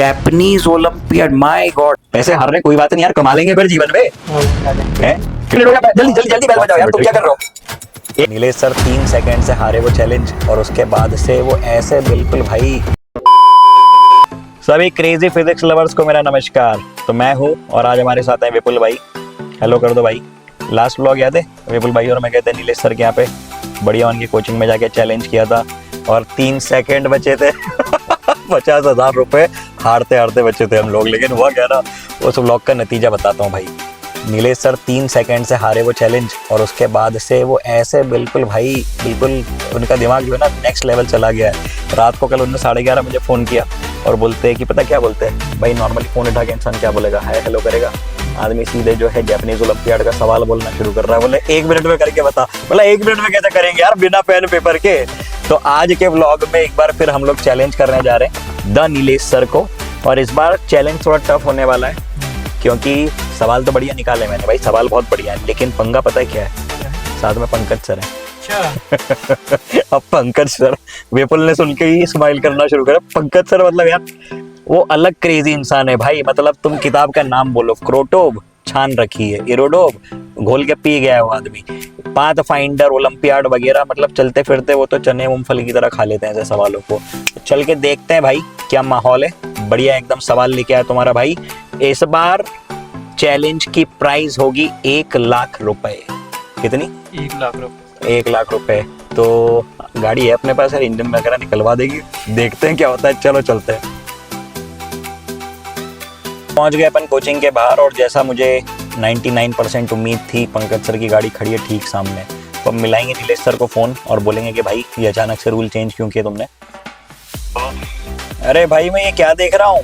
Japanese olympiad, my God. पैसे हार रहे कोई बात नहीं यार, कमा लेंगे फिर जीवन में। जल्दी जल्दी जल्दी बैल बजाओ यार, तुम क्या कर रहे हो? नीलेश सर 3 सेकंड से हारे वो चैलेंज, और उसके बाद से वो ऐसे बिल्कुल भाई। सभी क्रेजी फिजिक्स लवर्स को मेरा नमस्कार। तो मैं हूँ और आज हमारे साथ हैं विपुल भाई। हेलो कर दो भाई। लास्ट व्लॉग याद है, विपुल भाई और मैं कहते हैं नीलेश सर के यहाँ पे बढ़िया उनकी कोचिंग में जाके चैलेंज किया था और 3 सेकंड बचे थे 50,000 रुपए हारते हारते बचे थे हम लोग। लेकिन हुआ क्या ना, उस व्लॉग का नतीजा बताता हूँ भाई। नीलेश सर 3 सेकंड से हारे वो चैलेंज, और उसके बाद से वो ऐसे बिल्कुल भाई, बिल्कुल उनका दिमाग जो है ना नेक्स्ट लेवल चला गया है। रात को कल उन्होंने 11:30 बजे फ़ोन किया और बोलते हैं कि पता क्या बोलते हैं भाई, नॉर्मली फ़ोन उठा के इंसान क्या बोलेगा, हाय हेलो करेगा। आदमी सीधे जो है जापानीज ओलंपियाड का सवाल बोलना शुरू कर रहा है। बोले 1 मिनट में करके बता। बोला 1 मिनट में कैसे करेंगे यार बिना पेन पेपर के। तो आज के व्लॉग में एक बार फिर हम लोग चैलेंज करने जा रहे हैं द नीलेश सर को, और इस बार चैलेंज थोड़ा टफ होने वाला है क्योंकि सवाल तो बढ़िया निकाले मैंने भाई, सवाल बहुत बढ़िया है, लेकिन पंगा पता है क्या है, साथ में पंकज सर है। अब पंकज सर, विपुल ने सुन के ही स्माइल करना शुरू करा। पंकज सर मतलब यार वो अलग क्रेजी इंसान है भाई। मतलब तुम किताब का नाम बोलो, क्रोटोव छान रखी है, इरोडोव घोल के पी गया है वो आदमी, पाथ फाइंडर, ओलंपियाड वगैरह, मतलब चलते फिरते वो तो चने मूंगफली की तरह खा लेते हैं ऐसे सवालों को। तो चल के देखते हैं भाई क्या माहौल है। बढ़िया एकदम सवाल लेके आया तुम्हारा भाई। इस बार चैलेंज की प्राइस होगी 1 लाख रुपए। कितनी? 1 लाख रुपए। 1 लाख रुपए। तो गाड़ी है अपने पास है, इंजन वगैरह निकलवा देगी, देखते हैं क्या होता है। चलो चलते हैं। पहुंच गए अपन कोचिंग के बाहर, और जैसा मुझे 99% उम्मीद थी, पंकज सर की गाड़ी खड़ी है ठीक सामने। तो हम मिलाएंगे नीलेश सर को फोन और बोलेंगे कि भाई ये अचानक से रूल चेंज क्यों किया तुमने। अरे भाई मैं ये क्या देख रहा हूँ,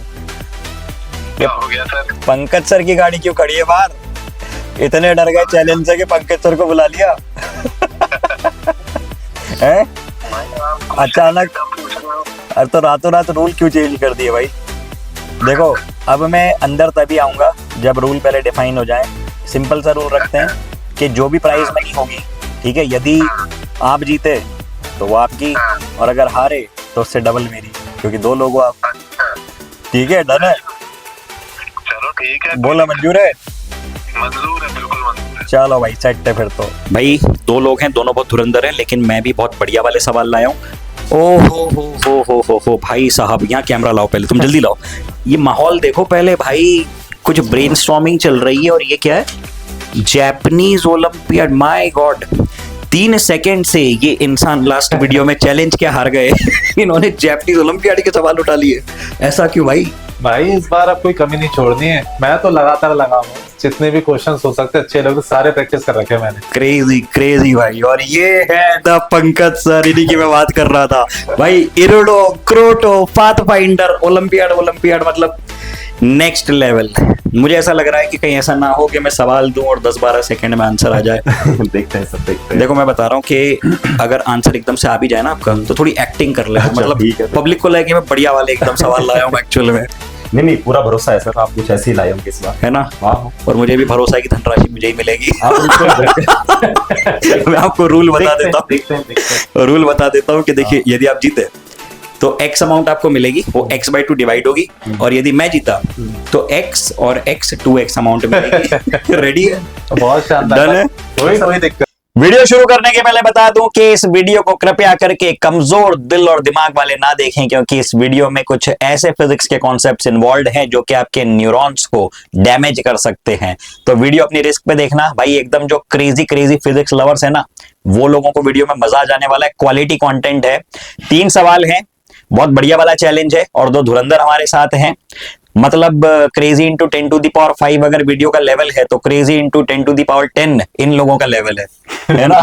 क्या हो गया सर? पंकज सर की गाड़ी क्यों खड़ी है बाहर? इतने डर गए चैलेंज से कि पंकज सर को बुला लिया। हैं? अचानक। अरे तो रातों रात रूल क्यों चेंज कर दिए भाई? देखो अब मैं अंदर तभी आऊंगा जब रूल पहले डिफाइन हो जाए। सिंपल सा रूल रखते हैं कि जो भी प्राइस मनी होगी, ठीक है, यदि आप जीते तो वो आपकी, और अगर हारे तो उससे डबल मेरी, क्योंकि 2 लोग हो आप। ठीक है, डन है? चलो ठीक है। बोला मंजूर है? मंजूर है, बिल्कुल मंजूर है। चलो भाई सेट है फिर तो। भाई 2 लोग हैं, दोनों बहुत धुरंधर हैं, लेकिन मैं भी बहुत बढ़िया वाले सवाल लाया हूँ। ओ हो भाई साहब, यहाँ कैमरा लाओ पहले, तुम जल्दी लाओ। ये माहौल देखो पहले भाई, कुछ ब्रेनस्टॉर्मिंग चल रही है। और ये क्या है? Japanese olympiad, my God. 3 second से ये इंसान लास्ट वीडियो में चैलेंज क्या हार गए। इन्होंने जापानीज ओलंपियाड के सवाल उठा लिए। ऐसा क्यों भाई? भाई इस बार अब कोई कमी नहीं छोड़नी है। मैं तो लगातार लगा हूँ, जितने भी क्वेश्चंस हो सकते अच्छे लोग सारे प्रैक्टिस कर रखे मैंने। क्रेजी क्रेजी भाई। और ये है द पंकज सर, इन्हीं की मैं बात कर रहा था भाई। इरोडो, क्रोटो, पाथफाइंडर, ओलंपियाड मतलब नेक्स्ट लेवल। मुझे ऐसा लग रहा है कि कहीं ऐसा ना हो कि मैं सवाल दूं और 10-12 सेकंड में आंसर आ जाए। देखते हैं सब, देखते हैं। देखो मैं बता रहा हूँ कि अगर आंसर एकदम से आ भी जाए ना आपका, तो थोड़ी एक्टिंग कर ले। मतलब पब्लिक को लगे मैं बढ़िया वाले एकदम सवाल लाया हूँ एक्चुअल में। नहीं पूरा भरोसा है सर, आप कुछ ऐसे ही लाए होंगे इस बार, है ना? और मुझे भी भरोसा है कि धनराशि मुझे ही मिलेगी। मैं आपको रूल बता देता हूँ। रूल बता देता हूँ कि देखिए, यदि आप जीते तो x अमाउंट आपको मिलेगी, वो x/2 डिवाइड होगी, और यदि मैं जीता तो x और x 2x अमाउंट मिलेगी। रेडी है? बहुत शानदार है। कोई दिक्कत। वीडियो शुरू करने के पहले बता दूं कि इस वीडियो को कृपया करके कमजोर दिल और दिमाग वाले ना देखें, क्योंकि इस वीडियो में कुछ ऐसे फिजिक्स के कॉन्सेप्ट्स इन्वॉल्व हैं जो कि आपके न्यूरॉन्स को डैमेज कर सकते हैं। तो वीडियो अपनी रिस्क पे देखना भाई। एकदम जो क्रेजी फिजिक्स लवर्स है ना, वो लोगों को वीडियो में मजा आ जाने वाला है। क्वालिटी कंटेंट है। 3 सवाल हैं, बहुत बढ़िया वाला चैलेंज है, और 2 धुरंधर हमारे साथ हैं। मतलब क्रेजी इंटू 10⁵ अगर वीडियो का लेवल है, तो क्रेजी इंटू 10⁻10 इन लोगों का लेवल है ना?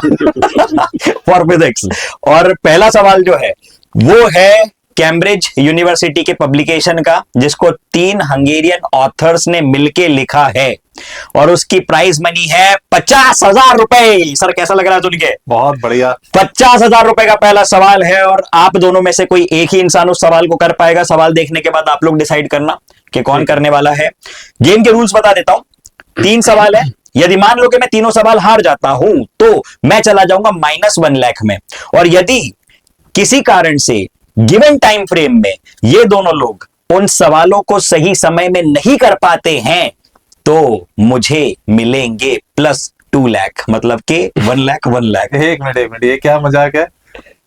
For physics. और पहला सवाल जो है वो है कैम्ब्रिज यूनिवर्सिटी के पब्लिकेशन का, जिसको 3 हंगेरियन ऑथर्स ने मिलके लिखा है, और उसकी प्राइस मनी है 50,000 रुपए। सर कैसा लग रहा है सुन के? बहुत बढ़िया। 50,000 रुपए का पहला सवाल है, और आप दोनों में से कोई एक ही इंसान उस सवाल को कर पाएगा। सवाल देखने के बाद आप लोग डिसाइड करना कि कौन करने वाला है। गेम के रूल्स बता देता हूं। 3 सवाल है। यदि मान लो कि मैं तीनों सवाल हार जाता हूं तो मैं चला जाऊंगा -1 लाख में, और यदि किसी कारण से गिवन टाइम फ्रेम में ये दोनों लोग उन सवालों को सही समय में नहीं कर पाते हैं तो मुझे मिलेंगे +2 लाख, मतलब के 1 लाख 1 लाख। एक मिनट, ये क्या मजाक है?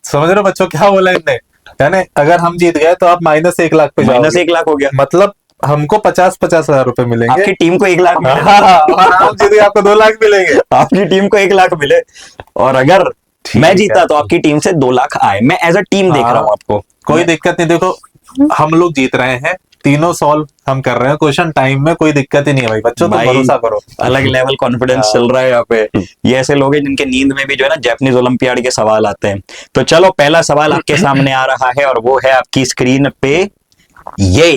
समझ रहे हो बच्चों क्या बोला इनने? यानी अगर हम जीत गए तो आप -1 लाख पे जाओगे। -1 लाख हो गया, मतलब हमको 50-50 हजार रुपए मिलेंगे। आपकी टीम को 1 लाख मिले। और आप जीते आपको 2 लाख मिलेंगे। आपकी टीम को 1 लाख मिले, और अगर मैं जीता है। तो आपकी टीम से 2 लाख आए। मैं एज अ टीम देख रहा हूं आपको। कोई दिक्कत नहीं, देखो हम लोग जीत रहे हैं, तीनों सॉल्व हम कर रहे हैं क्वेश्चन टाइम में, कोई दिक्कत ही नहीं है भाई। बच्चों तो भाई, भरोसा करो। अलग लेवल कॉन्फिडेंस चल रहा है यहाँ पे। ये ऐसे लोग हैं जिनके नींद में भी जो है ना जापानीज ओलंपियाड के सवाल आते हैं। तो चलो पहला सवाल आपके सामने आ रहा है और वो है आपकी स्क्रीन पे। ये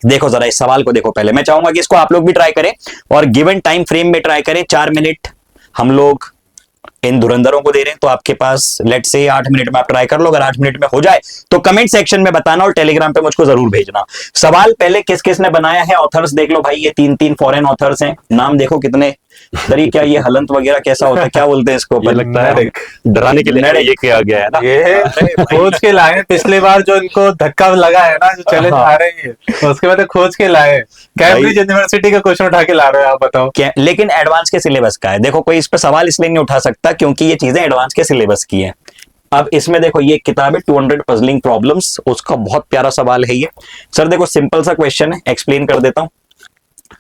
देखो जरा, इस सवाल को देखो। पहले मैं चाहूंगा कि इसको आप लोग भी ट्राई करें और गिवन टाइम फ्रेम में ट्राई करें। 4 मिनट हम लोग इन धुरंधरों को दे रहे हैं, तो आपके पास लेट से 8 मिनट में आप ट्राई कर लो। अगर 8 मिनट में हो जाए तो कमेंट सेक्शन में बताना और टेलीग्राम पे मुझको जरूर भेजना। सवाल पहले किस किस ने बनाया है, ऑथर्स देख लो भाई। ये 3 फॉरेन ऑथर्स हैं, नाम देखो कितने। सरी क्या ये हलंत वगैरह कैसा होता है, क्या बोलते हैं इसको? ये लगता है डराने के लिए ये किया गया है ना। ये खोज के लाए हैं। पिछली बार जो इनको धक्का लगा है ना, जो चैलेंज आ रही है, तो उसके बाद खोज के लाए। कैम्ब्रिज यूनिवर्सिटी का क्वेश्चन उठा के ला रहे हो आप, बताओ। लेकिन एडवांस के सिलेबस का है। देखो कोई इस पर सवाल इसलिए नहीं उठा सकता क्योंकि ये चीजें एडवांस के सिलेबस की हैं। अब इसमें देखो ये किताब है 200 पजलिंग प्रॉब्लम्स, उसका बहुत प्यारा सवाल है ये। सर देखो सिंपल सा क्वेश्चन है, एक्सप्लेन कर देता हूं।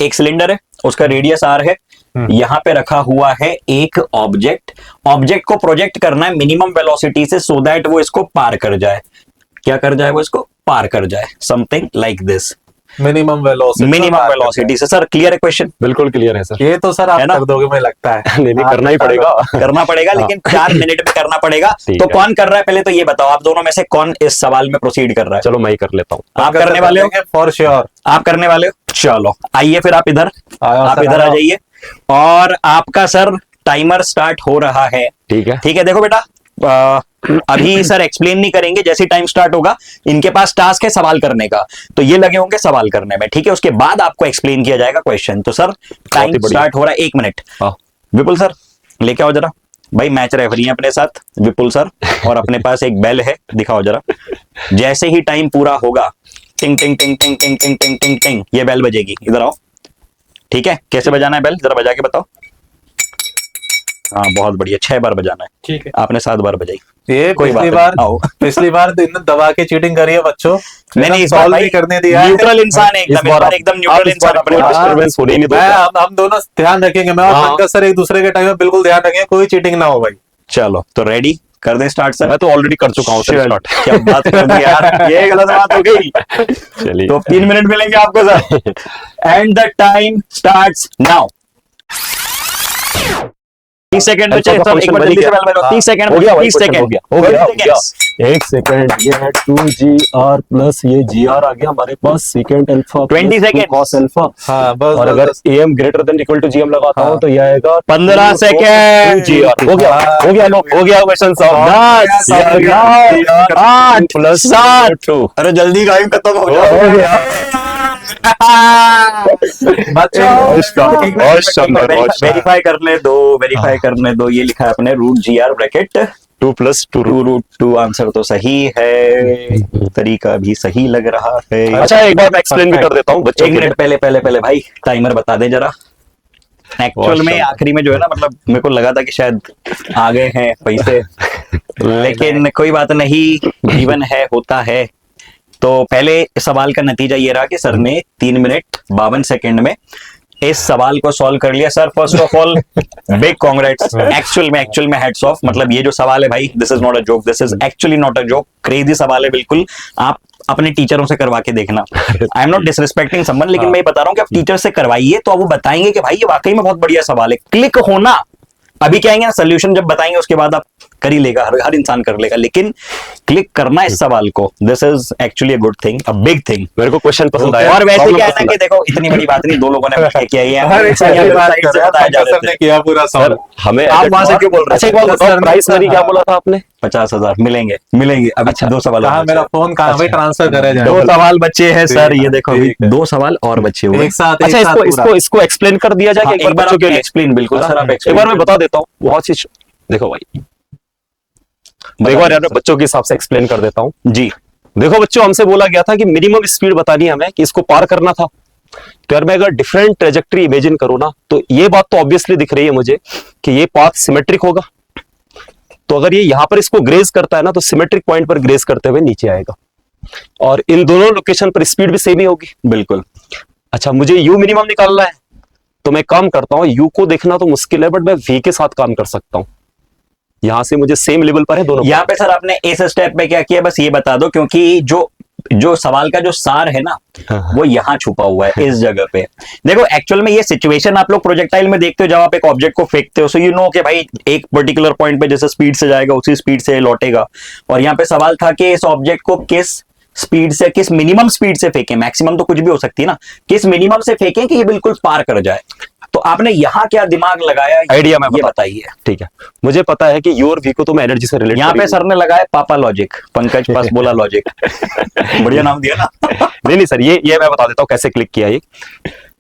एक सिलेंडर है, उसका रेडियस R है, यहां पे रखा हुआ है एक ऑब्जेक्ट को प्रोजेक्ट करना है मिनिमम वेलोसिटी से, सो दैट वो इसको पार कर जाए। क्या कर जाए? वो इसको पार कर जाए, something like this. Minimum velocity से। सर क्लियर है क्वेश्चन? बिल्कुल क्लियर है सर। ये तो सर आप है ना? कर दोगे मुझे लगता है। नहीं करना ही पड़ेगा। करना पड़ेगा, लेकिन 4 मिनट में करना पड़ेगा। ठीक तो है। कौन कर रहा है पहले तो ये बताओ, आप दोनों में से कौन इस सवाल में प्रोसीड कर रहा है? चलो मैं ही कर लेता हूँ। आप करने वाले हो? फॉर श्योर आप करने वाले हो? चलो आइए फिर आप इधर, आओ आप सर, इधर आ आओ। जाइए और आपका सर टाइमर स्टार्ट हो रहा है। ठीक है। ठीक है, देखो बेटा अभी सर एक्सप्लेन नहीं करेंगे, जैसे टाइम स्टार्ट होगा इनके पास टास्क है सवाल करने का, तो ये लगे होंगे सवाल करने में। ठीक है, उसके बाद आपको एक्सप्लेन किया जाएगा क्वेश्चन। तो सर टाइम स्टार्ट हो रहा है, 1 मिनट। हाँ। विपुल सर लेके आओ जरा भाई, मैच रेफरी है अपने साथ विपुल सर, और अपने पास एक बेल है, दिखाओ जरा। जैसे ही टाइम पूरा होगा टिंग टिंग टिंग टिंग टिंग टिंग टिंग टिंग टिंग ये बेल बजेगी। इधर आओ। ठीक है, कैसे बजाना है बेल, जरा बजा के बताओ। हाँ बहुत बढ़िया, 6 बार बजाना है। ठीक है, आपने 7 बार बजाई। ये कोई बात पिछली बार इन्होंने दबा के चीटिंग करी है बच्चों। नहीं, इस बार सॉल्व भाई भी करने दिया है। न्यूट्रल इंसान है एकदम, इस बार एकदम न्यूट्रल इंसान अपने पास। डिस्टर्बेंस होने नहीं दो। हम दोनों ध्यान रखेंगे। मैं और हाँ। पंकज सर एक दूसरे के टाइम में बिल्कुल ध्यान रखेंगे, कोई चीटिंग ना हो भाई। चलो तो रेडी कर दें स्टार्ट सर? मैं तो ऑलरेडी कर चुका हूँ सर स्टार्ट। क्या बात कर दी यार, ये गलत बात हो गई। चलिए तो 3 मिनट मिलेंगे आपको sir, and the time starts now. 30 second बचे सर, एक बार जल्दी से बेल बजाओ। 30 सेकंड हो गया भाई, 30 क्वेश्चन सेकंड हो गया 1 सेकंड। ये है 2GR प्लस ये GR आ गया हमारे पास, second alpha 20 second cos alpha. हाँ बस और अगर AM greater than equal to GM लगाता हूँ तो ये आएगा 15 सेकंड। 2GR। हो गया क्वेश्चन सॉल्व। 10 8 प्लस 7। अरे जल्दी गाइम खत्म हो जाओ। वेरीफाई करने दो, ये लिखा है अपने √GR ब्रैकेट 2 + 2 2 आंसर तो सही है, तरीका भी सही लग रहा है। अच्छा एक बार मैं एक्सप्लेन भी कर देता हूँ बच्चों 1 के लिए। मिनट पहले भाई टाइमर बता दे जरा। एक्चुअल में आखिरी में जो है ना, मतलब मेरे को लगा था कि शायद आ गए हैं पैसे, लेकिन कोई बात नहीं, जीवन है, होता है। तो पहले सवाल का नतीजा ये रहा कि सर ने 3 मिनट 52 सेकंड में इस सवाल को सॉल्व कर लिया। Sir first of all big congrats. Actual में हेड्स ऑफ। मतलब ये जो सवाल है भाई, this is not a joke, this is actually not a joke. Crazy सवाल है बिल्कुल, आप अपने टीचरों से करवा के देखना। I am not disrespecting someone, लेकिन मैं ये बता रहा हूँ कि आप टीचर से करवाइए तो वो बताएंगे कि भाई ये वाकई में बहुत बढ़िया सवाल है। क्लिक होना, अभी क्या आएंगे ना सोल्यूशन जब बताएंगे उसके बाद आप कर ही लेगा, हर इंसान कर लेगा, लेकिन क्लिक करना इस सवाल को, this is actually a good thing, a big thing. मेरे को क्वेश्चन पसंद आया। और वैसे प्रॉब्लम क्या है पसंद ना कि देखो इतनी बड़ी बात नहीं, 2 लोगों ने मिलकर किया ही है। हर एक साइड सही बात से कर रहे हैं, बताया जा पंकज रहा सर ने है। किया पूरा सर सॉल्व। हमें आप वहां से क्यों बोल रहे अच्छा एक बात सर, बताओ, प्राइस मनी क्या हाँ। बोला था आपने? 50,000 मिलेंगे अभी। अच्छा 2 सवाल कहाँ और मेरा बचे। फोन कहाँ भाई ट्रांसफर करे जाए? 2 सवाल बचे हैं सर, ठीक ये है, देखो अभी ठीक है। 2 सवाल और बचे हुए हैं। एक साथ अच्छा इसको एक्सप्लेन कर दिया जाए हाँ, एक बार बच्चों के लिए। एक्सप्लेन बिल्कुल सर, आप एक बार मैं बता देता हूँ बहुत सी देखो भाई, एक बार यार मैं बच्चों के हिसाब से एक्सप्लेन कर देता हूँ। जी देखो बच्चों, हमसे बोला गया था कि मिनिमम स्पीड बतानी है हमें, कि इसको पार करना था। तो यार मैं अगर डिफरेंट ट्रेजेक्टरी इमेजिन करूँ ना, तो ये बात तो ऑब्वियसली दिख रही है मुझे कि ये पाथ सिमेट्रिक होगा। तो अगर ये यहाँ पर इसको ग्रेज करता है ना, तो सिमेट्रिक पॉइंट पर ग्रेज करते हुए नीचे आएगा, और इन दोनों लोकेशन पर स्पीड भी सेम ही होगी। बिल्कुल। अच्छा, मुझे यू मिनिमम निकालना है, तो मैं काम करता हूँ, यू को देखना तो मुश्किल है, बट मैं वी के साथ काम कर सकता हूँ। यहां से मुझे सेम लेवल पर है दोनों। यहाँ पे सर आपने इस स्टेप पे क्या किया, बस ये बता दो, क्योंकि जो सवाल का जो सार है ना, वो यहाँ छुपा हुआ है इस जगह पे। देखो एक्चुअल में ये सिचुएशन आप लोग प्रोजेक्टाइल में देखते हो, जब आप एक ऑब्जेक्ट को फेंकते हो, सो यू नो कि भाई एक पर्टिकुलर पॉइंट पे जैसे स्पीड से जाएगा उसी स्पीड से लौटेगा। और यहाँ पे सवाल था कि इस ऑब्जेक्ट को किस स्पीड से, किस मिनिमम स्पीड से फेंकें, मैक्सिमम तो कुछ भी हो सकती है ना, किस मिनिमम से फेंकें कि ये बिल्कुल पार कर जाए। तो आपने यहाँ क्या दिमाग लगाया, आइडिया में ये बताइए। ठीक है, मुझे पता है कि यू और वी को तो मैं एनर्जी से रिलेट, यहाँ पे सर ने लगाया पापा लॉजिक, पंकज पास बोला लॉजिक। बढ़िया नाम दिया ना। नहीं सर, ये मैं बता देता हूँ कैसे क्लिक किया। ये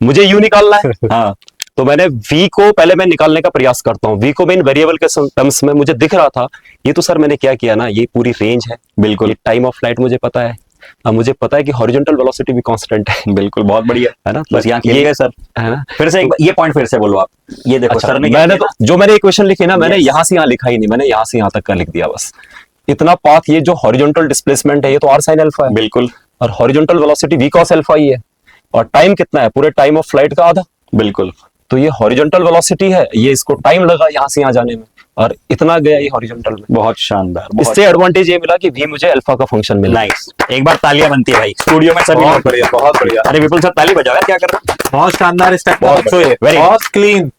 मुझे यू निकालना है, हाँ, तो मैंने v को पहले मैं निकालने का प्रयास करता हूँ। v को मैं इन वेरिएबल के टर्म्स में मुझे दिख रहा था, ये तो सर मैंने क्या किया ना, ये पूरी रेंज है, बिल्कुल। टाइम ऑफ फ्लाइट मुझे पता है, अब मुझे पता है कि हॉरिजॉन्टल वेलोसिटी भी कांस्टेंट है। बिल्कुल, बहुत बढ़िया है ना, बस यहाँ खेल गए सर, है ना। फिर से ये पॉइंट फिर से बोलो आप। ये देखो अच्छा, सर ने मैंने तो जो मैंने इक्वेशन लिखी ना, मैंने Yes. यहाँ से यहाँ लिखा ही नहीं, मैंने यहाँ से यहाँ तक का लिख दिया बस। इतना पाथ, ये जो हॉरिजॉन्टल डिस्प्लेसमेंट है ये तो r sin अल्फा है, बिल्कुल, और horizontal velocity v cos alpha ही है, और टाइम कितना है, पूरे टाइम ऑफ फ्लाइट का आधा। बिल्कुल। तो ये हॉरिजॉन्टल वेलोसिटी है, ये इसको टाइम लगा यहाँ से यहाँ जाने में, और इतना गया ये हॉरिजॉन्टल में। बहुत शानदार, बहुत इससे एडवांटेज ये मिला कि v मुझे अल्फा का फंक्शन मिला। नाइस। एक बार तालियां बनती है भाई स्टूडियो में सभी बहुत लोग। बढ़िया, बहुत बढ़िया, अरे विपुल सर ताली बजाओ यार, क्या कर रहे हो? बहुत शानदार स्टेप, बहुत बहुत very बहुत क्लीन।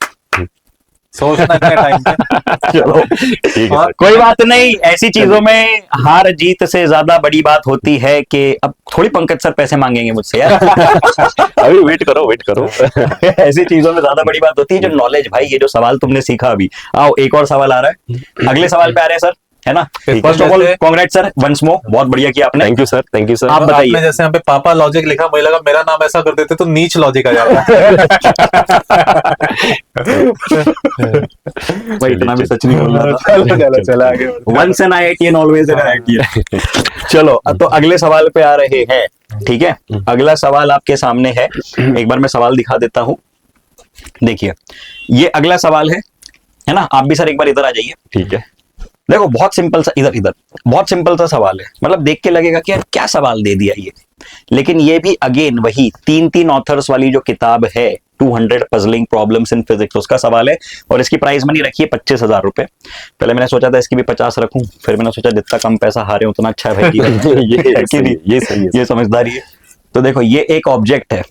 सोचना इतने टाइम पे। चलो ठीक है और- सर। कोई बात नहीं, ऐसी चीजों में हार जीत से ज्यादा बड़ी बात होती है कि अब थोड़ी पंकज सर पैसे मांगेंगे मुझसे यार। अभी वेट करो। ऐसी चीजों में ज्यादा बड़ी बात होती है जो नॉलेज, भाई ये जो सवाल तुमने सीखा अभी। आओ एक और सवाल आ रहा है, अगले सवाल पे आ रहे हैं सर, है ना। First of all congrats sir, once more, बहुत बढ़िया किया आपने। Thank you sir, thank you sir. आप बताइए। आपने जैसे यहाँ पे पापा लॉजिक लिखा, मुझे लगा मेरा नाम ऐसा कर देते तो नीच लॉजिक आ जाता। भाई इतना भी सच नहीं बोल रहा था। चलो आगे। Once an IITian always an IITian। चलो तो अगले सवाल पे आ रहे हैं, ठीक है। अगला सवाल आपके सामने है, एक बार मैं सवाल दिखा देता हूं। देखिए ये अगला सवाल है ना। आप भी सर एक बार इधर आ जाइए, ठीक है। देखो बहुत सिंपल सा, इधर बहुत सिंपल सा सवाल है, मतलब देख के लगेगा कि यार क्या सवाल दे दिया ये, लेकिन ये भी अगेन वही तीन ऑथर्स वाली जो किताब है 200 पजलिंग प्रॉब्लम्स इन फिजिक्स, उसका सवाल है। और इसकी प्राइस मनी रखी है 25,000 रुपए। पहले मैंने सोचा था इसकी भी 50 रखूं, फिर मैंने सोचा जितना कम पैसा हारे उतना अच्छा है भाई। ये सही है। ये समझदारी है। तो देखो ये एक ऑब्जेक्ट है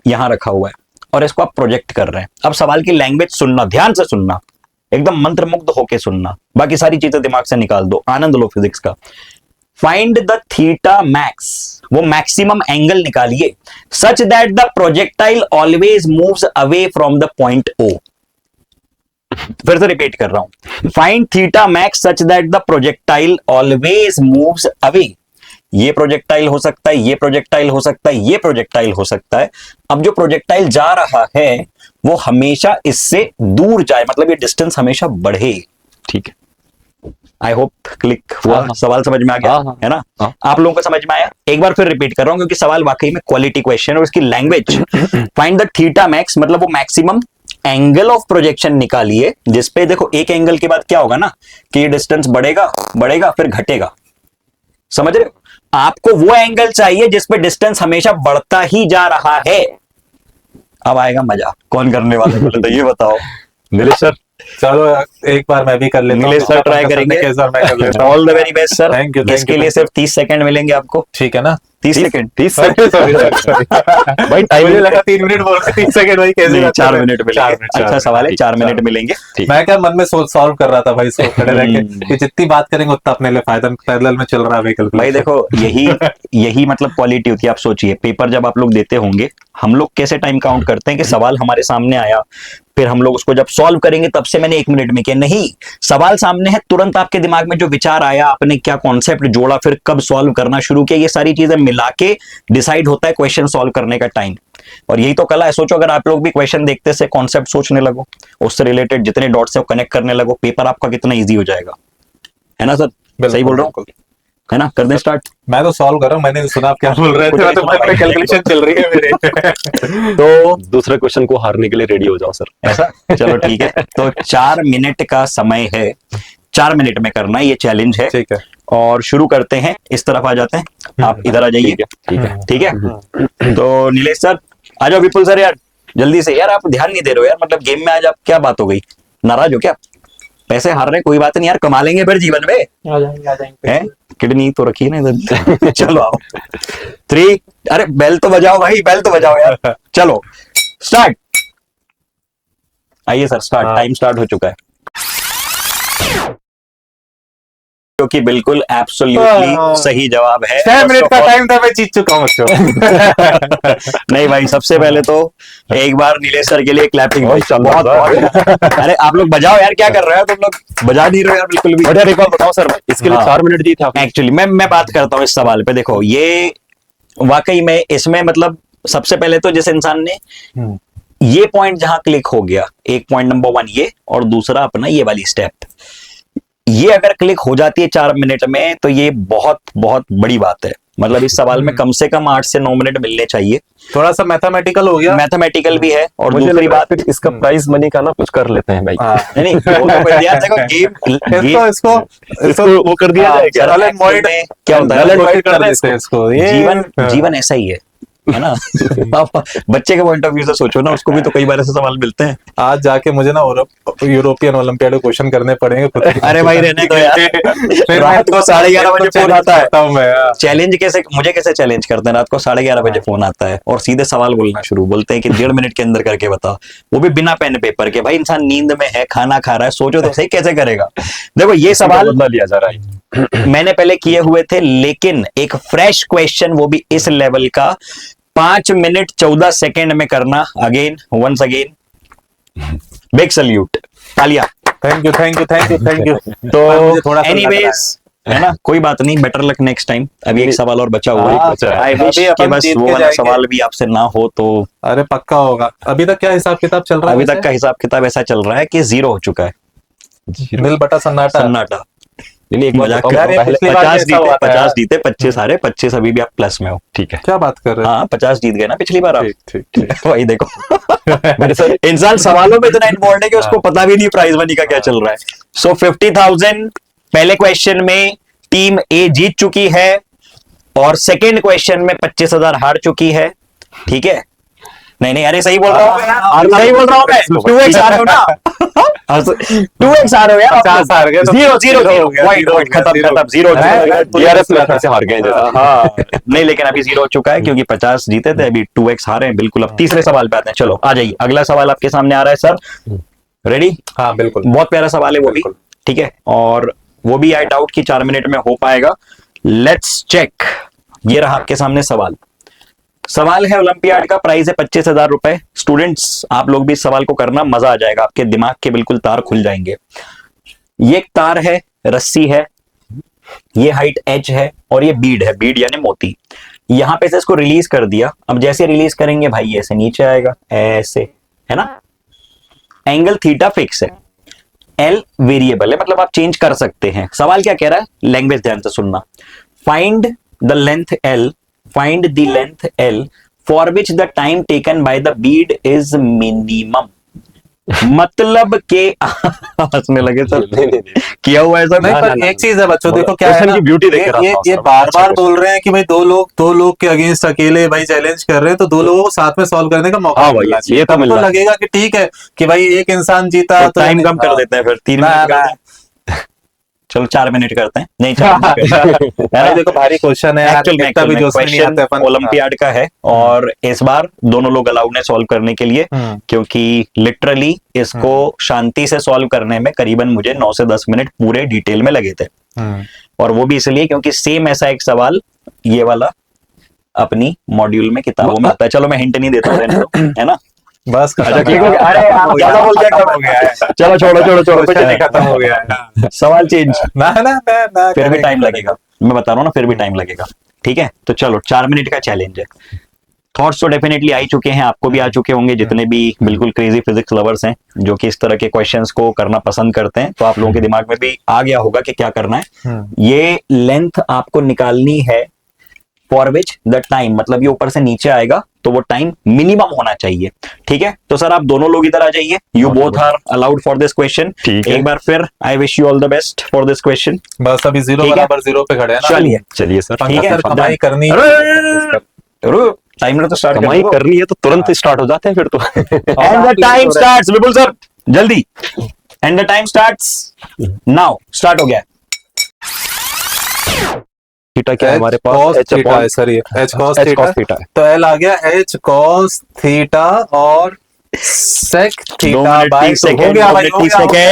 यहां रखा हुआ है, और इसको आप प्रोजेक्ट कर रहे हैं। अब सवाल की लैंग्वेज सुनना, ध्यान से सुनना, एकदम मंत्रमुग्ध होके सुनना, बाकी सारी चीजें दिमाग से निकाल दो, आनंद लो फिजिक्स का। फाइंड द थीटा मैक्स, वो मैक्सिमम एंगल निकालिए, such that the projectile always moves away from the point O। फिर से रिपीट कर रहा हूं, find theta max such that the projectile always moves away. ये प्रोजेक्टाइल हो सकता है, ये प्रोजेक्टाइल हो सकता है, ये प्रोजेक्टाइल हो सकता है। अब जो प्रोजेक्टाइल जा रहा है वो हमेशा इससे दूर जाए, मतलब ये डिस्टेंस हमेशा बढ़े। ठीक है, आई होप क्लिक हुआ, सवाल समझ में आ गया, हाँ, है ना। हाँ। आप लोगों को समझ में आया। एक बार फिर रिपीट कर रहा हूं क्योंकि सवाल वाकई में क्वालिटी क्वेश्चन है और इसकी language. Find the theta max, मतलब वो मैक्सिमम एंगल ऑफ प्रोजेक्शन निकालिए जिसपे, देखो एक एंगल के बाद क्या होगा ना कि ये डिस्टेंस बढ़ेगा फिर घटेगा, समझ रहे हो। आपको वो एंगल चाहिए जिसपे डिस्टेंस हमेशा बढ़ता ही जा रहा है। अब आएगा मजा, कौन करने वाला है तो ये बताओ। नीलेश सर। चलो एक बार मैं भी कर लेता हूँ। नीलेश सर ट्राई करेंगे। मैं कर लेता हूँ। All the very best sir. Thank you, इसके लिए सिर्फ 30 सेकंड मिलेंगे आपको। ठीक है ना। 30 सेकंड, 30 सॉरी भाई टाइम मुझे लगा 3 मिनट बोल के 3 सेकंड भाई कैसे नहीं, 4 करते हैं? मिनट चार मिलेंगे। मिनट, अच्छा सवाल है, 4 मिनट चार मिलेंगे। मैं क्या मन में सोच सॉल्व कर रहा था भाई, इसको खड़े रह के कि जितनी बात करेंगे उतना अपने लिए फायदा, पैरेलल में चल रहा है व्हीकल। भाई देखो यही मतलब क्वालिटी होती है। आप सोचिए पेपर जब आप लोग देते होंगे, हम लोग कैसे टाइम काउंट करते हैं कि सवाल हमारे सामने आया, फिर हम लोग उसको जब सॉल्व करेंगे तब से मैंने 1 मिनट में किया। नहीं, सवाल सामने है, तुरंत आपके दिमाग में जो विचार आया, आपने क्या कॉन्सेप्ट जोड़ा, फिर कब सॉल्व करना शुरू किया, ये सारी चीजें मिला के डिसाइड होता है क्वेश्चन सॉल्व करने का टाइम। और यही तो कला है। सोचो अगर आप लोग भी क्वेश्चन देखते से कॉन्सेप्ट सोचने लगो, उससे रिलेटेड जितने डॉट्स है वो कनेक्ट करने लगो, पेपर आपका कितना ईजी हो जाएगा, है ना सर। सही बोल रहा हूँ। है ना, कर दें स्टार्ट। मैं तो सॉल्व कर रहा हूँ, मैंने तो सुना आप क्या बोल रहे थे, मैं तो कैलकुलेशन चल रही है मेरी। तो दूसरे क्वेश्चन को हारने के लिए रेडी हो जाओ सर। ऐसा, चलो ठीक है। तो 4 मिनट का समय है, 4 मिनट में करना ये चैलेंज है। ठीक है। और शुरू करते हैं, इस तरफ आ जाते हैं, आप इधर आ जाइए। ठीक है। ठीक है, तो नीलेश सर आ जाओ, विपुल सर यार जल्दी से, यार आप ध्यान नहीं दे रहे हो यार, मतलब गेम में आज आप क्या बात हो गई, नाराज हो क्या? पैसे हार रहे कोई बात नहीं यार, कमा लेंगे फिर जीवन में। आ जाएंगे। हैं, किडनी तो रखी है ना इधर। चलो आओ, 3, अरे बेल तो बजाओ भाई, बेल तो बजाओ यार। चलो स्टार्ट, आइए सर स्टार्ट, टाइम स्टार्ट हो चुका है। जो कि बिल्कुल एब्सोल्युटली सही जवाब है। 6 मिनट का टाइम था, मैं जीत चुका हूँ बच्चों। नहीं भाई, सबसे पहले तो एक बार नीलेश सर के लिए क्लैपिंग। बहुत बहुत अरे आप लोग बजाओ यार, क्या कर रहे हो तुम लोग, बजा नहीं रहे हो यार बिल्कुल भी। बढ़िया रिकॉर्ड बताओ सर, इसके लिए हाँ। 4 मिनट दिए थे आपने। एक्चुअली मैं बात करता हूँ इस सवाल पे, देखो ये वाकई में इसमें मतलब सबसे पहले तो जिस इंसान ने ये पॉइंट जहां क्लिक हो गया, एक पॉइंट नंबर 1 ये, और दूसरा अपना ये वाली स्टेप, ये अगर क्लिक हो जाती है 4 मिनट में तो ये बहुत बहुत बड़ी बात है। मतलब इस सवाल में कम से कम 8 से 9 मिनट मिलने चाहिए। थोड़ा सा मैथमेटिकल हो गया। मैथमेटिकल भी है, और मुझे दूसरी लग रहा है बात, फिर इसका प्राइज मनी का ना कुछ कर लेते हैं भाई। नहीं नहीं, वो तो कोई यार देखो इसको वो कर दिया जाए क्या? नल एंड वॉइड क्या होता है, नल एंड वॉइड कर देते हैं इसको। ये जीवन ऐसा ही है ना। आप बच्चे के पॉइंट ऑफ व्यू से सोचो ना, उसको भी तो कई बार ऐसे सवाल मिलते हैं। आज जाके मुझे ना यूरोपियन ओलंपियाड में क्वेश्चन करने पड़ेंगे खुद के। अरे भाई रहने दो यार, फिर रात को 11:30 बजे फोन आता है। करता हूं मैं, हाँ। चैलेंज मुझे कैसे चैलेंज करते हैं, रात को 11:30 बजे फोन आता है और सीधे सवाल बोलना शुरू, बोलते हैं कि 1.5 मिनट के अंदर करके बता, वो भी बिना पेन पेपर के। भाई इंसान नींद में है, खाना खा रहा है, सोचो तो सही कैसे करेगा। देखो ये सवाल बदला लिया जा रहा है। मैंने पहले किए हुए थे, लेकिन एक फ्रेश क्वेश्चन, वो भी इस लेवल का, 5 मिनट 14 सेकेंड में करना। Again, once again, big salute, तालियां। Thank you thank you thank you thank you. तो एनीवेज, है ना, कोई बात नहीं, बेटर लक नेक्स्ट टाइम। अभी एक सवाल और बचा हुआ है, आई विश कि बस वो वाला सवाल भी आपसे ना हो तो। अरे पक्का होगा। अभी तक क्या हिसाब किताब चल रहा है? अभी तक का हिसाब किताब ऐसा चल रहा है कि 0 हो चुका है, नील बटा सन्नाटा। सन्नाटा। नहीं, एक बात मजाक बताओ, कर रहा हूं। पहले 50 ऐसा हुआ जीते, था 50 यार। जीते, 25 हारे, 25 अभी भी आप प्लस में हो। ठीक है। क्या बात कर रहे हो? हाँ 50 जीत गए ना पिछली बार आप। ठीक ठीक ठीक। वही देखो, इंसान सवालों में इतना इन्वॉल्व है कि उसको पता भी नहीं प्राइज मनी का क्या चल रहा है। सो 50,000 पहले क्वेश्चन में टीम ए जीत चुकी है, और सेकेंड क्वेश्चन में 25,000 हार चुकी है। ठीक है, नहीं अरे सही बोल रहा हूँ, सही बोल रहा हूँ मैं। 2x आ रहे हो ना, 2x आ रहे हो यार। 50 हार गए तो 0 हो गया, खत्म 0। DRS में ऐसे हार गए जैसा। हाँ नहीं, लेकिन अभी 0 हो चुका है क्योंकि 50 जीते थे, अभी 2x हारे हैं बिल्कुल। अब तीसरे सवाल पे आते हैं, चलो आ जाइए। अगला सवाल आपके सामने आ रहा है सर, रेडी? हाँ बिल्कुल। बहुत प्यारा सवाल है वो भी, ठीक है, और वो भी आई डाउट कि 4 मिनट में हो पाएगा। Let's check. ये रहा आपके सामने सवाल। सवाल है ओलंपियाड का, प्राइस है 25,000 रुपए। स्टूडेंट्स आप लोग भी इस सवाल को करना, मजा आ जाएगा, आपके दिमाग के बिल्कुल तार खुल जाएंगे। ये एक तार है, रस्सी है, ये हाइट h है, और ये बीड है, बीड यानी मोती। यहां पे से इसको रिलीज कर दिया। अब जैसे रिलीज करेंगे भाई ऐसे नीचे आएगा, ऐसे, है ना। एंगल थीटा फिक्स है, एल वेरिएबल है, मतलब आप चेंज कर सकते हैं। सवाल क्या कह रहा है, लैंग्वेज ध्यान से सुनना। Find the length L, find the length L for which the time taken by the Beed is minimum. मतलब के हंसने लगे सर, किया हुआ है सर। नहीं, पर एक चीज है बच्चों, देखो क्या है क्वेश्चन ना, की ब्यूटी देख रहा था ये उसका। बार अच्छा बार क्वेश्चन। बोल रहे हैं कि भाई दो लोग के अगेंस्ट अकेले भाई चैलेंज कर रहे हैं, तो 2 लोगों को साथ में सॉल्व करने का मौका हाँ भाई, मिलना चाहिए। ये तो तब मिल तो रहा है। लगेगा कि ठीक है कि भाई एक इंसान जीता तो टाइम कम कर देते हैं फिर, 3 ना, मिनट ना। करते हैं। चलो 4 मिनट करते हैं, नहीं 4 मिनट करते हैं। भाई देखो भारी क्वेश्चन है यार, एक्चुअल इतना भी जोश में नहीं आते क्वेश्चन अपन। ओलंपियाड का है, और इस बार दोनों लोग अलाउड है सॉल्व करने के लिए, क्योंकि लिटरली इसको शांति से सॉल्व करने में करीबन मुझे 9 से 10 मिनट पूरे डिटेल में लगे थे। और वो भी इसलिए क्योंकि सेम ऐसा एक सवाल ये वाला अपनी मॉड्यूल में किताबों में आता है। चलो मैं हिंट नहीं देता, रहने दो, है ना। बस अच्छा ठीक हो गया, अरे आप ज्यादा बोल दिया, खत्म हो गया है। चलो छोड़ो क्वेश्चन ही खत्म हो गया है। सवाल चेंज, ना ना ना ना, फिर भी टाइम लगेगा, मैं बता रहा हूँ ना, फिर भी टाइम लगेगा। ठीक है, तो चलो 4 मिनट का चैलेंज है। थॉट्स तो डेफिनेटली आ ही चुके हैं, आपको भी आ चुके होंगे, जितने भी बिल्कुल क्रेजी फिजिक्स लवर्स हैं जो कि इस तरह के क्वेश्चंस को करना पसंद करते हैं, तो आप लोगों के दिमाग में भी आ गया होगा कि क्या करना है। ये लेंथ आपको निकालनी है फॉर विच द टाइम, मतलब ये ऊपर से नीचे आएगा तो वो टाइम मिनिमम होना चाहिए। ठीक है, तो सर आप दोनों लोग इधर आ जाइए, you both are allowed for this question. एक बार फिर I wish you all the best for this question. बस अभी 0 बराबर 0 पे खड़े हैं ना। चलिए चलिए सर, ठीक है, कमाई करनी टाइमर तो स्टार्ट कमाई करनी है तो तुरंत स्टार्ट हो जाते हैं फिर तो। एंड द टाइम स्टार्ट्स, बिल्कुल सर, जल्दी। And the time starts now, start हो गया। थीटा क्या है हमारे पास? H थीटा है सर, ये H cos थीटा है। तो L आ गया H cos थीटा और sec थीटा बाय 2 हो गया भाई, हो गया।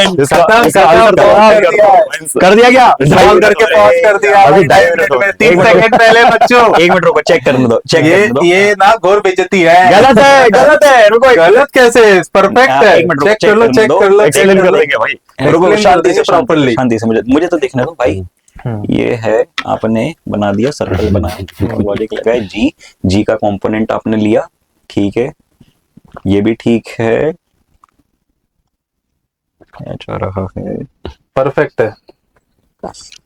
कर दिया क्या? डाउन करके पॉज कर दिया। अभी अभी 2 मिनट हो गए। 3 सेकंड पहले बच्चों, 1 मिनट रुको, चेक करने दो, चेक करने दो। ये ना घोर बेइज्जती है। गलत है, गलत है, रुको गलत कैसे? परफेक्ट है। 1 मिनट रुको, चेक कर लो, चेक कर लो, एक्सप्लेन कर देंगे भाई। रुको, Explain शांति कर से, देंगे properly। शांति से, मुझे तो देखने दो भाई। ये है, आपने बना दिया, सर्कल बनाया, लॉजिक लगा है, जी का कंपोनेंट आपने लिया, ठीक है, ये भी ठीक है, अच्छा रहा है, परफेक्ट है।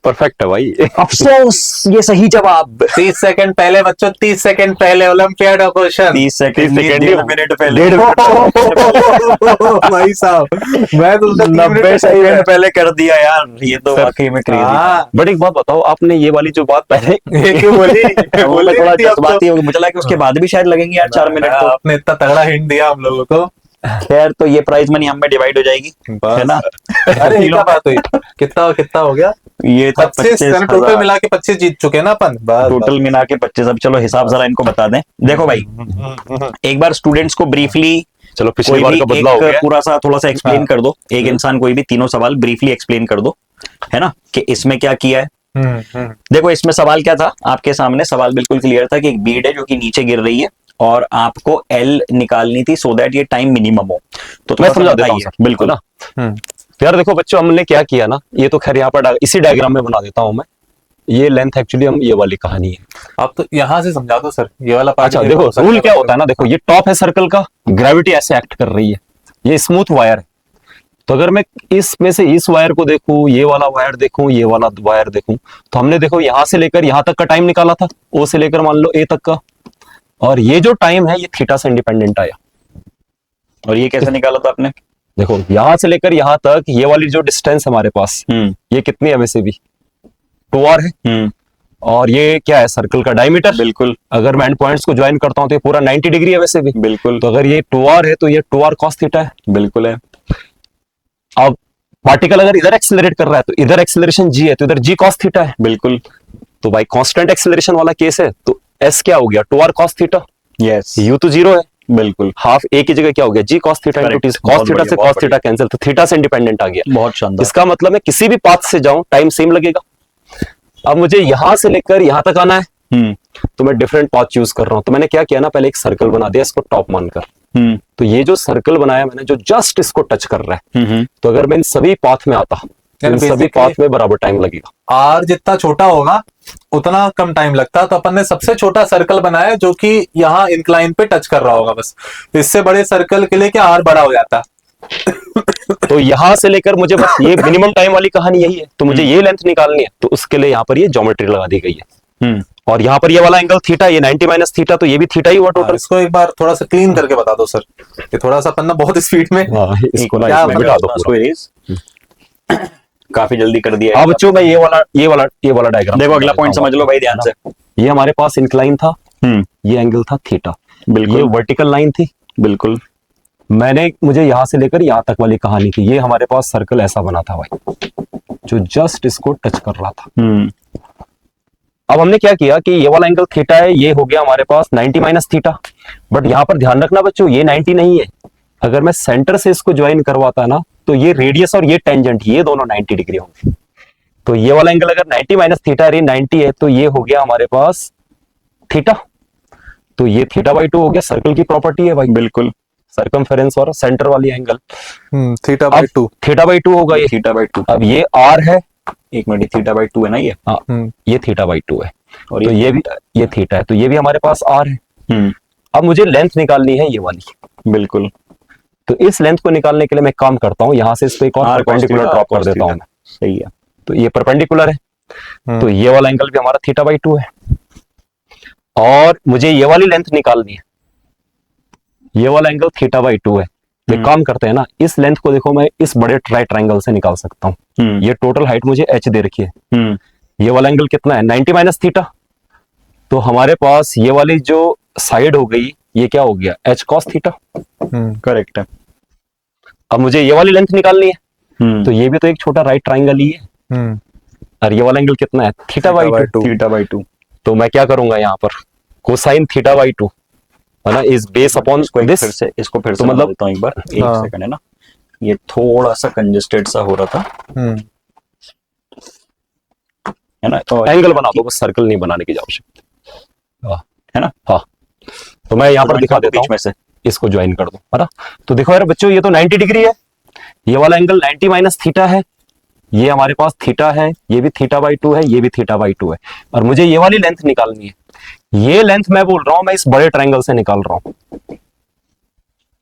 परफेक्ट है भाई। अफसोस ये सही जवाब। 30 सेकंड पहले बच्चों, 30 सेकंड पहले ओलंपियाड का क्वेश्चन। 30 सेकंड, 30 मिनट पहले, भाई साहब, मैं तो 90 सेकंड पहले कर दिया यार, ये तो वाकई में क्रेजी। हाँ, बट एक बात बताओ, आपने ये वाली जो बात पहले ये क्यों बोली? बोले थोड़ा थी अब तो। जज्बाती होगी, मुझे लगा कि उसके बाद भी शायद लगेंगे यार 4 मिनट तो। आपने इतना तगड़ा हिंट दिया हम लोगों को। खैर, तो ये प्राइज मनी हम में डिवाइड हो जाएगी, है ना? अरे ये क्या बात हुई? कितना कितना हो गया? ये था 25, टोटल मिला के 25 जीत चुके ना अपन। टोटल मिला के 25। अब चलो हिसाब जरा इनको बता दें। देखो भाई, एक बार स्टूडेंट्स को ब्रीफली, चलो पिछली कोई बार भी का बदलाव हो एक गया। पूरा सा थोड़ा सा एक्सप्लेन कर दो, एक इंसान कोई भी तीनों सवाल ब्रीफली एक्सप्लेन कर दो, है ना, कि इसमें क्या किया है। देखो, इसमें सवाल क्या था आपके सामने? सवाल बिल्कुल क्लियर था कि एक बीड है जो कि नीचे गिर रही है और आपको एल निकालनी थी सो दैट ये टाइम मिनिमम हो। तो मैं थोड़ा सा समझा देता हूँ बताइए। सर, बिल्कुल ना। तो यार देखो बच्चों, हमने क्या किया ना, ये तो खैर यहाँ पर इसी डायग्राम में बना देता हूँ मैं। ये लेंथ एक्चुअली हम ये वाली कहानी है। आप तो यहाँ से समझा दो सर, ये वाला पार्ट। अच्छा देखो, रूल क्या होता है ना, देखो ये टॉप है सर्कल का, ग्रेविटी ऐसे एक्ट कर रही है, ये स्मूथ वायर है। तो अगर मैं इसमें से इस वायर को देखूं, ये वाला वायर देखूं, ये वाला वायर देखूं, तो हमने देखो यहाँ से लेकर यहाँ तक का टाइम निकाला था, ओ से लेकर मान लो ए तक का, और ये जो टाइम है ये थीटा से इंडिपेंडेंट आया। और ये कैसे निकाला था आपने? देखो यहां से लेकर यहां तक ये वाली जो डिस्टेंस हमारे पास, ये कितनी है वैसे भी? 2r है। और ये क्या है? सर्कल का डायमीटर। बिल्कुल। अगर मैं एंड पॉइंट्स को ज्वाइन करता हूं तो ये पूरा 90 डिग्री है वैसे भी। बिल्कुल। तो अगर ये 2r है तो ये 2r cos थीटा है। बिल्कुल है। अब पार्टिकल अगर इधर एक्सेलरेट कर रहा है तो इधर एक्सेलरेशन g है, तो इधर g cos थीटा है। बिल्कुल। तो भाई कांस्टेंट एक्सेलरेशन वाला केस है, तो s क्या हो गया? 2r cos theta. Yes, u तो 0 है। बिल्कुल। हाफ a की जगह क्या हो गया? g cos theta into t। cos theta से cos थीटा कैंसिल, तो थीटा से इंडिपेंडेंट आ गया। बहुत शानदार। इसका मतलब मैं किसी भी पाथ से जाऊं टाइम सेम लगेगा। अब मुझे यहां से लेकर यहां तक आना है, तो मैं डिफरेंट पाथ चूज कर रहा हूं। तो मैंने क्या किया ना, पहले एक सर्कल बना दिया इसको टॉप मानकर। तो ये जो सर्कल बनाया मैंने, जो जस्ट इसको टच कर रहा है, तो अगर मैं इन सभी पाथ में आता, इन सभी पाथ में बराबर टाइम लगेगा। आर जितना छोटा होगा उतना कम टाइम लगता, तो अपन ने सबसे छोटा सर्कल बनाया जो कि यहाँ इंक्लाइन पे टच कर रहा होगा बस। इससे बड़े सर्कल के लिए क्या आर बड़ा हो जाता। तो यहां से लेकर मुझे बस ये मिनिमम टाइम वाली कहानी यही है। तो मुझे ये लेंथ निकालनी है, तो उसके लिए यहाँ पर ये ज्योमेट्री लगा दी गई है। और यहाँ पर ये वाला एंगल थीटा, ये 90 माइनस थीटा, तो ये भी थीटा ही हुआ टोटल। इसको एक बार थोड़ा सा क्लीन करके बता दो सर, ये थोड़ा सा पन्ना बहुत स्पीड में। इसको ना क्या इसमें मिटा दो पूरा। काफी जल्दी कर दिया। हाँ बच्चों, मैं ये वाला डायग्राम देखो, अगला पॉइंट समझ लो भाई ध्यान से। ये हमारे पास इंक्लाइन था, ये एंगल था थीटा, बिल्कुल। ये वर्टिकल लाइन थी। बिल्कुल। मुझे यहां से लेकर यहां तक वाली कहानी थी। ये हमारे पास सर्कल ऐसा बना था भाई, जो जस्ट इसको टच कर रहा था। अब हमने क्या किया कि ये वाला एंगल थीटा है, ये हो गया हमारे पास 90 माइनस थीटा। बट यहाँ पर ध्यान रखना बच्चों, ये 90 नहीं है। अगर मैं सेंटर से इसको ज्वाइन करवाता ना, तो ये रेडियस और ये टेंजेंट, ये दोनों 90 डिग्री होंगे। तो ये वाला एंगल अगर 90 माइनस थीटा 90 है, तो ये हो गया हमारे पास थीटा। तो ये थीटा बाई 2 हो गया, सर्कल की प्रॉपर्टी है भाई। बिल्कुल, सर्कमफेरेंस और सेंटर वाली angle theta by 2। Theta by 2 होगा ये। Theta by 2। अब ये r है, एक मिनट, थीटा बाई 2 है ना ये? हाँ, ये थीटा बाई 2 है। और तो ये भी, ये थीटा है, तो ये भी हमारे पास r है। अब मुझे लेंथ निकालनी है ये वाली। बिल्कुल। तो इस लेंथ को निकालने के लिए मैं एक काम करता हूं, यहां से इस पे एक और परपेंडिकुलर ड्रॉप कर देता हूं। सही है। तो ये परपेंडिकुलर है, तो ये वाला एंगल भी हमारा θ/2 है, और मुझे ये वाली लेंथ निकालनी है, ये वाला एंगल θ/2 है। तो एक काम करते हैं ना, इस लेंथ को देखो मैं इस बड़े राइट ट्रायंगल से निकाल सकता हूँ। ये टोटल हाइट मुझे h दे रखी है, ये वाला एंगल कितना है 90 माइनस थीटा। तो हमारे पास ये वाली जो साइड हो गई, ये क्या हो गया h cos थीटा। करेक्ट है। अब मुझे ये वाली लेंथ निकालनी है, तो ये भी तो एक छोटा राइट ट्रायंगल ही है, और ये वाला एंगल कितना है θ/2। तो मैं क्या करूंगा यहाँ पर, कोसाइन θ/2 है ना, इस बेस अपॉन दिस। इसको फिर से तो मतलब एक बार, एक सेकंड है ना, ये थोड़ा सा कंजेस्टेड सा हो रहा था, है ना। तो एंगल बना दो, बस सर्कल नहीं बनाने की आवश्यकता है ना। हाँ, तो मैं यहाँ पर दिखा देता बीच हूँ, में से इसको ज्वाइन कर दो, है ना। तो देखो यार बच्चों, ये तो 90 डिग्री है, ये वाला एंगल 90 माइनस थीटा है, ये हमारे पास थीटा है, ये भी θ/2 है, ये भी θ/2 है, और मुझे ये वाली लेंथ निकालनी है। ये लेंथ मैं बोल रहा हूं, मैं इस बड़े ट्रायंगल से निकाल रहा हूं।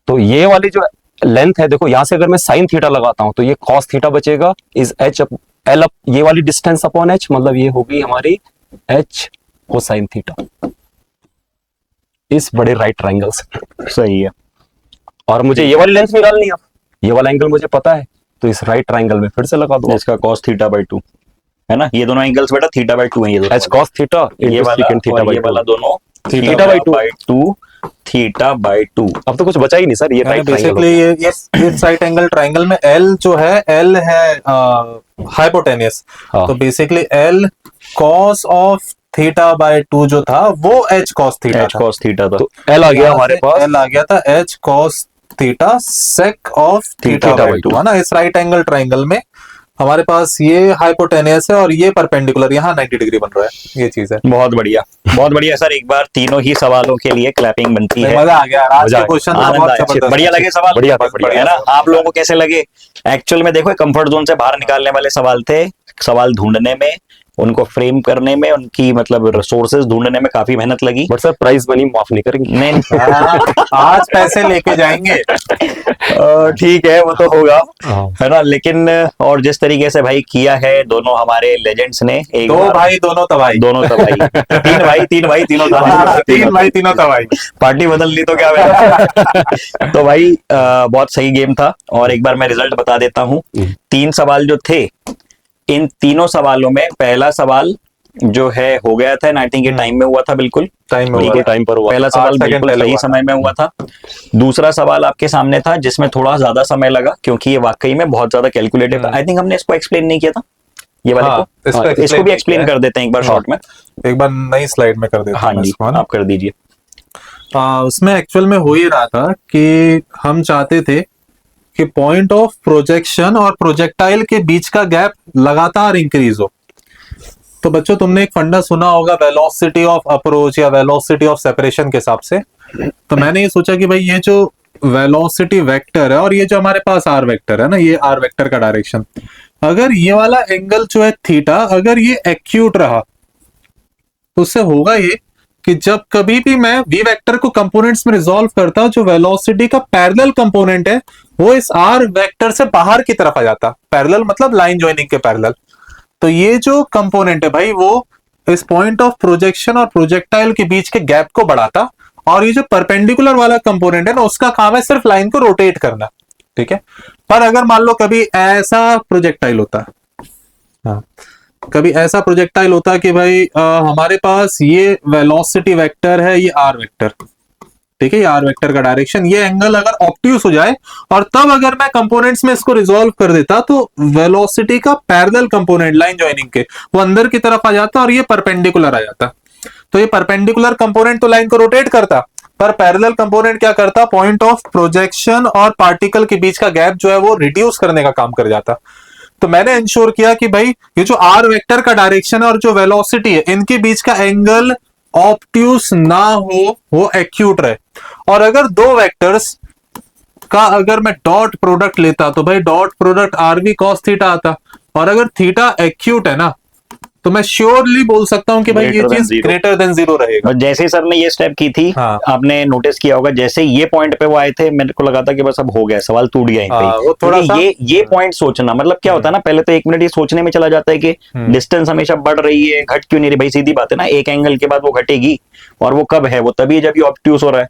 तो ये वाली जो लेंथ है, देखो यहां से अगर मैं साइन थीटा लगाता हूं तो ये कॉस थीटा बचेगा, इज एच एल अप, ये वाली डिस्टेंस अपॉन एच, मतलब ये होगी हमारी एच कोसाइन थीटा, इस बड़े राइट ट्रायंगल से। सही है। और मुझे ये वाली लेंथ निकालनी है, ये वाला एंगल मुझे पता है, तो इस राइट ट्रायंगल में फिर से लगा दो, इसका cos θ/2 है ना। ये दोनों एंगल्स बेटा θ/2 हैं, ये दोनों एच कॉस थीटा, ये वाला और ये वाला दोनों θ/2 θ/2। अब तो कुछ बचा ही नहीं सर, ये राइट बेसिकली ये राइट एंगल ट्रायंगल में L जो है, L है हाइपोटेनियस, हाँ। तो बेसिकली L cos ऑफ θ/2 जो था वो h cos theta h cos theta था। तो एल आ गया हमारे पास, L आ गया था h cos theta sec of θ/2, है ना। इस राइट एंगल ट्रायंगल में हमारे पास ये हाइपोटेनियस है और ये परपेंडिकुलर, यहाँ 90 डिग्री बन रहा है, ये चीज है। बहुत बढ़िया, बहुत बढ़िया सर। एक बार तीनों ही सवालों के लिए क्लैपिंग बनती है। मजा आ गया आज के क्वेश्चन, आनंद आया। बढ़िया लगे सवाल, बढ़िया है ना। आप लोगों को कैसे लगे? एक्चुअल में देखो, कंफर्ट जोन से बाहर निकालने वाले सवाल थे। सवाल ढूंढने में, उनको फ्रेम करने में, उनकी मतलब रिसोर्सेज ढूंढने में काफी मेहनत लगी। बट सर प्राइस मनी माफ नहीं करेंगे। नहीं आज पैसे लेके जाएंगे। ठीक है, वो तो होगा, हाँ। है ना। लेकिन और जिस तरीके से भाई किया है दोनों हमारे लेजेंड्स ने, एक दो बार- भाई दोनों तबाही, दोनों तबाही, तीन भाई तीनों तबाही, तीन भाई तीनों तबाही। पार्टी बदल ली तो क्या हुआ? तो भाई बहुत सही गेम था। और एक बार मैं रिजल्ट बता देता हूँ। 3 सवाल जो थे, इन तीनों सवालों में पहला सवाल जो है हो गया था, आई थिंक ये टाइम में हुआ था, बिल्कुल टाइम में ठीक हुआ है, था। टाइम पर हुआ। पहला सवाल 8 सेकंड बिल्कुल पहले सही हुआ था। समय में हुआ था। दूसरा सवाल आपके सामने था, जिसमें थोड़ा ज्यादा समय लगा, क्योंकि ये वाकई में बहुत ज्यादा कैलकुलेटिव था। आई थिंक हमने इसको एक्सप्लेन नहीं किया था, ये वाले हाँ, को। इसको हाँ, explain इसको भी एक्सप्लेन किया है। कर देते हैं एक बार शॉर्ट में। एक बार नई स्लाइड में कर देते हाँ हैं जी, इसको, है ना। आप कर दीजिए। उसमें एक्चुअल में हो ही रहा था कि हम चाहते थे कि पॉइंट ऑफ प्रोजेक्शन और प्रोजेक्टाइल के बीच का गैप लगातार इंक्रीज हो। तो बच्चों, तुमने एक फंडा सुना होगा वेलोसिटी ऑफ अप्रोच या वेलोसिटी ऑफ सेपरेशन के हिसाब से। तो मैंने ये सोचा कि भाई ये जो वेलोसिटी वेक्टर है और ये जो हमारे पास आर वेक्टर है ना, ये आर वेक्टर का डायरेक्शन, अगर ये वाला एंगल जो है थीटा, अगर ये एक्यूट रहा तो उससे होगा ये कि जब कभी भी मैं वी वेक्टर को कंपोनेंट्स में रिजॉल्व करता हूं, जो वेलोसिटी का पैरेलल कंपोनेंट है वो इस आर वेक्टर से बाहर की तरफ आ जाता। पैरेलल मतलब लाइन ज्वाइनिंग के पैरेलल। तो ये जो कंपोनेंट है भाई, वो इस पॉइंट ऑफ प्रोजेक्शन और प्रोजेक्टाइल के बीच के गैप को बढ़ाता, और ये जो परपेंडिकुलर वाला कंपोनेंट है ना, उसका काम है सिर्फ लाइन को रोटेट करना, ठीक है। पर अगर मान लो कभी ऐसा प्रोजेक्टाइल होता है, हाँ, कभी ऐसा प्रोजेक्टाइल होता है कि भाई हमारे पास ये वेलोसिटी वेक्टर है, ये आर वेक्टर, ठीक है, ये आर वेक्टर का डायरेक्शन, ये एंगल अगर ऑब्ट्यूस हो जाए और तब अगर मैं कंपोनेंट्स में इसको रिजॉल्व कर देता, तो वेलोसिटी का पैरेलल कंपोनेंट लाइन ज्वाइनिंग के वो अंदर की तरफ आ जाता और ये परपेंडिकुलर आ जाता। तो ये परपेंडिकुलर कंपोनेंट तो लाइन को रोटेट करता, पर पैरेलल कंपोनेंट क्या करता, पॉइंट ऑफ प्रोजेक्शन और पार्टिकल के बीच का गैप जो है वो रिड्यूस करने का काम कर जाता। तो मैंने इंश्योर किया कि भाई ये जो आर वेक्टर का डायरेक्शन और जो वेलोसिटी है, इनके बीच का एंगल ऑब्ट्यूस ना हो, वो एक्यूट रहे। और अगर दो वेक्टर्स का अगर मैं डॉट प्रोडक्ट लेता, तो भाई dot product r v cos theta आता। और अगर थीटा एक्यूट है ना, तो मैं श्योरली बोल सकता हूँ कि भाई ये Greater than चीज zero. ग्रेटर देन जीरो रहेगा। और जैसे ही सर ने ये स्टेप की थी, हाँ। आपने नोटिस किया होगा, जैसे ये पॉइंट पे वो आए थे, मेरे को लगा था कि बस अब हो गया, सवाल टूट गया यहीं पे ही। वो थोड़ा क्योंकि सा ये पॉइंट सोचना, मतलब क्या होता है ना, पहले तो 1 मिनट ये सोचने में चला जाता है कि डिस्टेंस हमेशा बढ़ रही है, घट क्यों नहीं रही। भाई सीधी बात है ना, एक एंगल के बाद वो घटेगी, और वो कब है, वो तभी जब ये ऑब्ट्यूस हो रहा है।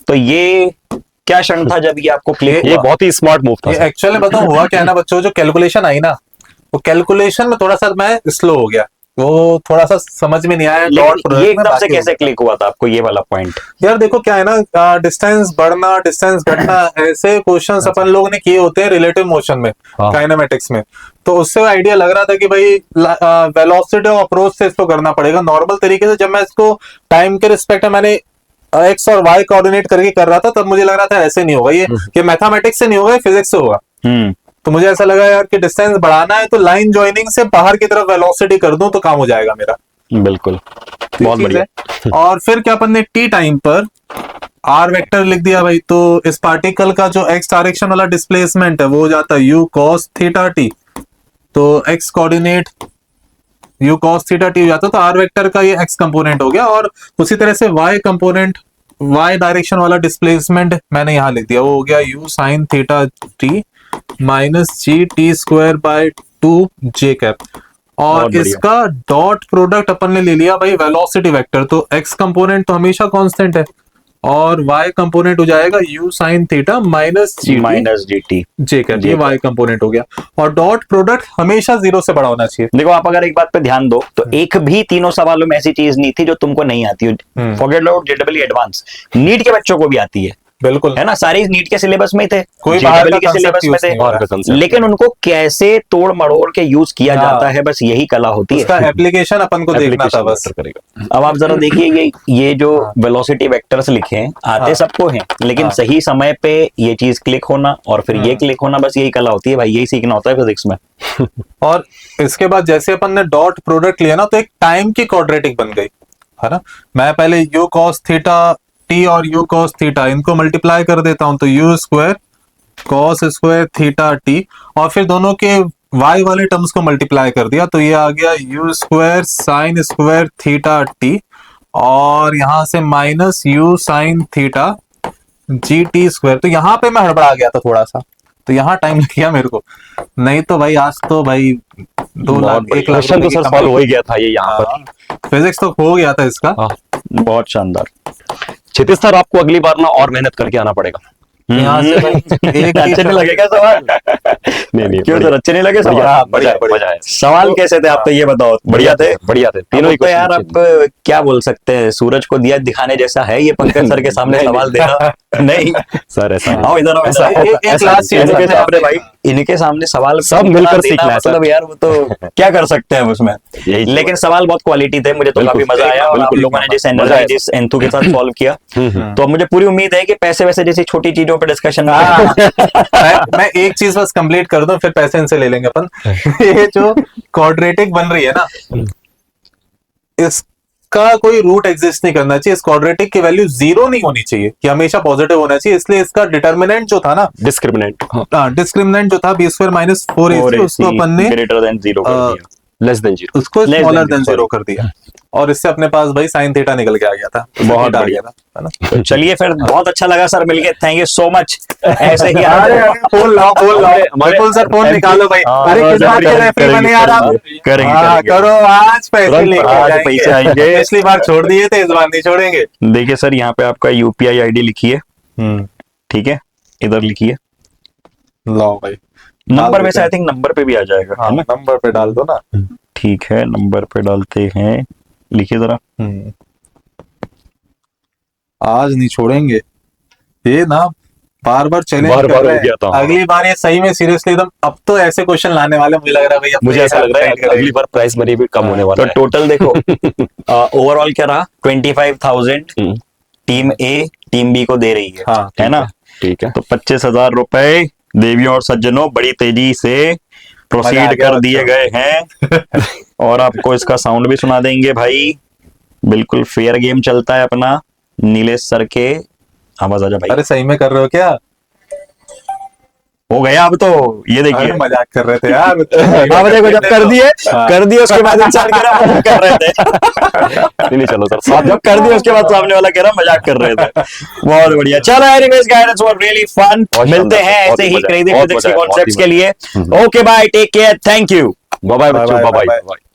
तो ये क्या क्षण था जब ये आपको क्लिक ये हुआ? बहुत ही स्मार्ट मूव था ये सर। एक्चुअली में बताऊं हुआ क्या है ना बच्चों, जो कैलकुलेशन आई ना, वो कैलकुलेशन में थोड़ा सा मैं स्लो हो गया, वो थोड़ा सा समझ में नहीं आया। डॉट लेकिन प्रोडक्ट ये में एकदम से बाकी हो कैसे गया। क्लिक हुआ था आपको ये वाला पॉइंट? यार देखो क्या है ना, डिस्टेंस बढ़ना डिस्टेंस घटना ऐसे क्वेश्चंस अपन लोग ने किए होते हैं रिलेटिव मोशन में, हाँ। काइनेमेटिक्स में। तो उससे आइडिया लग रहा था कि भाई वेलोसिटी और अप्रोच से इसको करना पड़ेगा नॉर्मल तरीके से। जब मैं इसको टाइम के रिस्पेक्ट में मैंने एक्स और वाई कोऑर्डिनेट करके कर रहा था, तब मुझे लग रहा था ऐसे नहीं होगा, ये मैथमेटिक्स से नहीं होगा, फिजिक्स से होगा। तो मुझे ऐसा लगा यार कि डिस्टेंस बढ़ाना है तो लाइन ज्वाइनिंग से बाहर की तरफ वेलोसिटी कर दूं तो काम हो जाएगा मेरा। बिल्कुल, तो बहुत ये चीज बढ़िया। है। और फिर क्या अपन ने टी टाइम पर आर वेक्टर लिख दिया भाई, तो इस पार्टिकल का जो एक्स डायरेक्शन वाला डिस्प्लेसमेंट है वो हो जाता है यू कॉस थीटा टी। तो x coordinate you cos theta T हो जाता है, तो आर वेक्टर का ये एक्स कंपोनेंट हो गया। और उसी तरह से वाई कंपोनेंट, वाई डायरेक्शन वाला डिस्प्लेसमेंट मैंने यहां लिख दिया, वो हो गया you sine theta T minus G T square by 2 J cap. बहुत और बढ़िया। इसका डॉट प्रोडक्ट अपन ने ले लिया भाई वेलोसिटी वेक्टर, तो एक्स कंपोनेंट तो हमेशा कांस्टेंट है, और वाई कंपोनेंट हो जाएगा u sine theta minus g minus GT। J cap, ये वाई कंपोनेंट हो गया। और डॉट प्रोडक्ट हमेशा जीरो से बड़ा होना चाहिए। देखो आप अगर एक बात पे ध्यान दो तो एक भी तीनों सवालों में ऐसी चीज नहीं थी जो तुमको नहीं आती हो। Forget about J W advance, NEET के बच्चों को भी आती है, बिल्कुल है ना, सारे नीट के सिलेबस में थे, कोई बाहर का JEE के सिलेबस concept में use थे, नहीं हो रहा है। लेकिन उनको कैसे तोड़ मड़ोड़ के यूज किया हाँ। जाता है, बस यही कला होती उसका है। एप्लीकेशन अपन को देखना था बस। करेगा। अब आप जरा देखिए, ये जो वेलोसिटी वेक्टर्स लिखे हैं, आते हाँ। सबको हैं, लेकिन हाँ। सही समय पे ये चीज क्लिक होना और फिर ये क्लिक होना, बस यही कला होती है भाई, यही सीखना होता है फिजिक्स में। और इसके बाद जैसे अपन ने डॉट प्रोडक्ट लिया ना, तो एक टाइम की क्वाड्रेटिक बन गई, है ना। मैं पहले यू कॉस थीटा टी और यू कॉस थीटा इनको मल्टीप्लाई कर देता हूं, तो you square cos square theta T, और फिर दोनों के वाई वाले टर्म्स को मल्टीप्लाई कर दिया, तो ये आ गया you square sine square theta T, और यहां से minus you sine theta G T square. तो यहाँ पे मैं हड़बड़ा गया था थोड़ा सा, तो यहाँ टाइम लग गया मेरे को, नहीं तो भाई आज तो भाई 2 लाख 1 लाख क्वेश्चन तो सर सॉल्व हो ही गया था ये यहाँ पर। फिजिक्स तो हो गया था इसका। हाँ। बहुत शानदार। क्षितिज सर आपको अगली बार ना और मेहनत करके आना पड़ेगा। यहाँ से भाई एक अच्छे नहीं लगेगा सवाल? नहीं क्यों सर, अच्छे नहीं लगे सवाल? बढ़िया बढ़िया है। सवाल कैसे थे आप, तो ये बताओ। बढ़िया थे, बढ़िया थे तीनों ही तो यार question आप क्या बोल सकते हैं, सूरज को दिया दिखाने जैसा है ये पंकज सर के सामने नहीं, सवाल देना। नहीं सर ऐसा नहीं। आओ इधर आओ, ऐसा इधर आओ। एक ऐसा लास्ट चीज इनके है। सामने भाई, इनके सामने सवाल सब मिलकर देना सीखना है, मतलब सर। यार वो तो क्या कर सकते हैं उसमें। यही तो लेकिन सवाल बहुत क्वालिटी थे, मुझे तो बिल्कुल, काफी मजा आया, और आप बिल्कुल, लोगों ने जिस मजा एनर्जी आया। जिस एंथू के साथ सॉल्व किया, तो अब मुझे पूरी उम्मीद है कि पैसे वैसे जैसी छोटी चीजों पर डिस्कशन मैं एक चीज बस कंप्लीट कर दूं, फिर पैसे इनसे ले लेंगे अपन। ये जो क्वाड्रेटिक बन रही है ना, इसका कोई रूट एग्जिस्ट नहीं करना चाहिए, इस क्वाड्रेटिक की वैल्यू 0 नहीं होनी चाहिए, कि हमेशा पॉजिटिव होना चाहिए। इसलिए इसका डिटर्मिनेंट जो था ना, डिस्क्रिमिनेंट डिस्क्रिमिनेंट जो था b² माइनस 4ac, उसको अपन ने ग्रेटर देन 0 कर दिया। Less than 0। उसको Less smaller than than zero, 0 कर दिया, और इससे अपने पास भाई साइन थीटा निकल के आ गया था। बहुत थीटा आ बढ़िया। गया था, है ना। तो चलिए फिर, बहुत अच्छा लगा सर मिलके, थैंक यू सो मच। ऐसे ही फोन लाओ बिल्कुल सर, फोन निकालो भाई। अरे किस बात के रेफरी बने यार आप? हाँ, करो आज पैसे तुरंत लेके आज जाएंगे। पैसे आएंगे। पिछली बार छोड़ दिए थे, इस बार नहीं छोड़ेंगे। देखिए सर, यहाँ पे आपका UPI ID लिखिए, ठीक है, इधर लिखिए लो भाई, नंबर। देते वैसे आई हैं। थिंक नंबर पे भी आ जाएगा, हाँ, है ना? नंबर पे डाल दो ना। ठीक है, नंबर पे डालते हैं, लिखिए जरा। आज नहीं छोड़ेंगे ये ना, बार बार चैलेंज बार कर बार रहे हो हैं। गया था। अगली बार ये सही में सीरियसली एकदम, अब तो ऐसे क्वेश्चन लाने वाले, मुझे लग रहा है भैया। मुझे ऐसा लग रहा है अगली बार प्राइस मनी भी कम होने तो वाला है। टोटल देखो, ओवरऑल क्या रहा, 25,000 टीम A टीम B को दे रही है, हाँ, है ना? ठीक है। तो 25,000 रुपए देवियों और सज्जनों बड़ी तेजी से मजा आ प्रोसीड गया कर दिए बच्चों। गए हैं। और आपको इसका साउंड भी सुना देंगे भाई, बिल्कुल फेयर गेम चलता है अपना। नीलेश सर के आवाज आजा भाई। अरे सही में कर रहे हो क्या? हो गया अब तो ये देखिए अरे मजाक कर रहे थे यार। अब देखो जब कर दिए उसके बाद इंसान कह रहा मजाक कर रहे थे। नहीं चलो सर साथ जब कर दिए उसके बाद सामने वाला कह रहा मजाक कर रहे थे। बहुत बढ़िया। चलो anyways guys was really fun. बहुत मिलते शानदार, हैं बहुत ऐसे ही ही मजा, क्रेजी बहुत फिजिक्स मजा के है, बहुत ही कॉन्सेप्ट्स के लिए। Okay bye, take care, thank you. Bye bye बच्चों, Bye, bye, bye bye, bye.